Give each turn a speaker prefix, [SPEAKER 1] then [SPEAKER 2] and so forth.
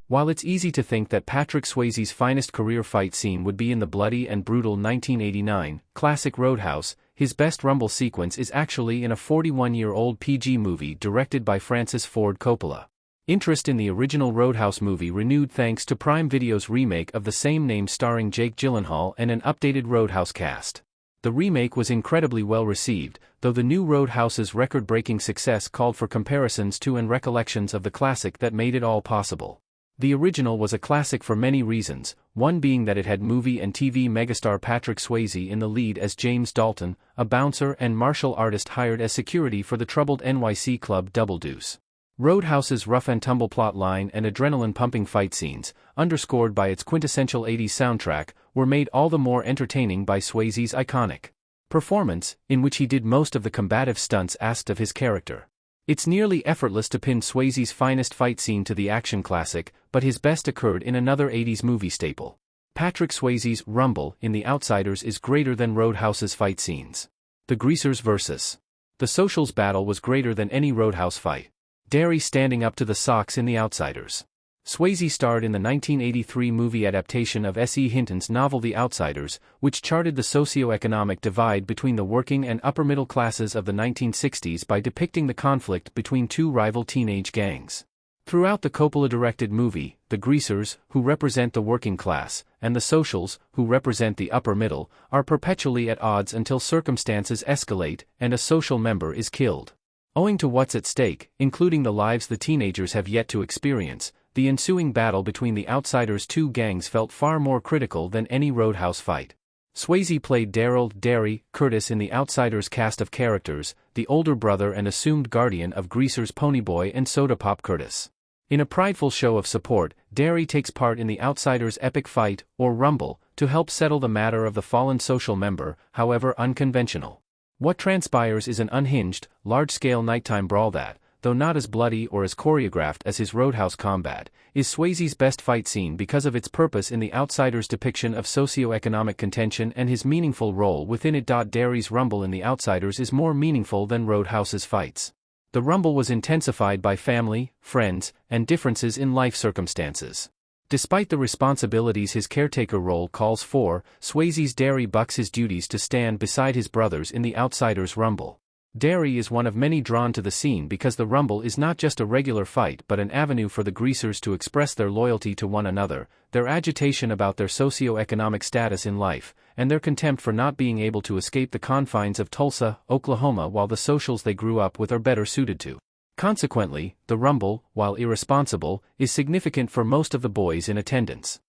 [SPEAKER 1] While it's easy to think that Patrick Swayze's finest career fight scene would be in the bloody and brutal 1989 classic Roadhouse, his best rumble sequence is actually in a 41-year-old PG movie directed by Francis Ford Coppola. Interest in the original Roadhouse movie renewed thanks to Prime Video's remake of the same name starring Jake Gyllenhaal and an updated Roadhouse cast. The remake was incredibly well received, though the new Roadhouse's record-breaking success called for comparisons to and recollections of the classic that made it all possible. The original was a classic for many reasons, one being that it had movie and TV megastar Patrick Swayze in the lead as James Dalton, a bouncer and martial artist hired as security for the troubled NYC club Double Deuce. Roadhouse's rough-and-tumble plot line and adrenaline-pumping fight scenes, underscored by its quintessential 80s soundtrack, were made all the more entertaining by Swayze's iconic performance, in which he did most of the combative stunts asked of his character. It's nearly effortless to pin Swayze's finest fight scene to the action classic, but his best occurred in another 80s movie staple. Patrick Swayze's Rumble in The Outsiders is greater than Roadhouse's fight scenes. The Greasers vs. The Socials battle was greater than any Roadhouse fight. Derry standing up to the Sox in The Outsiders. Swayze starred in the 1983 movie adaptation of S.E. Hinton's novel The Outsiders, which charted the socio-economic divide between the working and upper-middle classes of the 1960s by depicting the conflict between two rival teenage gangs. Throughout the Coppola-directed movie, the Greasers, who represent the working class, and the Socials, who represent the upper-middle, are perpetually at odds until circumstances escalate and a social member is killed. Owing to what's at stake, including the lives the teenagers have yet to experience, the ensuing battle between the Outsiders' two gangs felt far more critical than any Roadhouse fight. Swayze played Derry Curtis in The Outsiders' cast of characters, the older brother and assumed guardian of Greasers Ponyboy and Soda Pop Curtis. In a prideful show of support, Derry takes part in the Outsiders' epic fight, or rumble, to help settle the matter of the fallen social member, however unconventional. What transpires is an unhinged, large-scale nighttime brawl that, though not as bloody or as choreographed as his Roadhouse combat, is Swayze's best fight scene because of its purpose in The Outsiders' depiction of socio-economic contention and his meaningful role within it. Derry's rumble in The Outsiders is more meaningful than Roadhouse's fights. The rumble was intensified by family, friends, and differences in life circumstances. Despite the responsibilities his caretaker role calls for, Swayze's Derry bucks his duties to stand beside his brothers in The Outsiders' rumble. Derry is one of many drawn to the scene because the rumble is not just a regular fight but an avenue for the Greasers to express their loyalty to one another, their agitation about their socio-economic status in life, and their contempt for not being able to escape the confines of Tulsa, Oklahoma while the Socials they grew up with are better suited to. Consequently, the rumble, while irresponsible, is significant for most of the boys in attendance.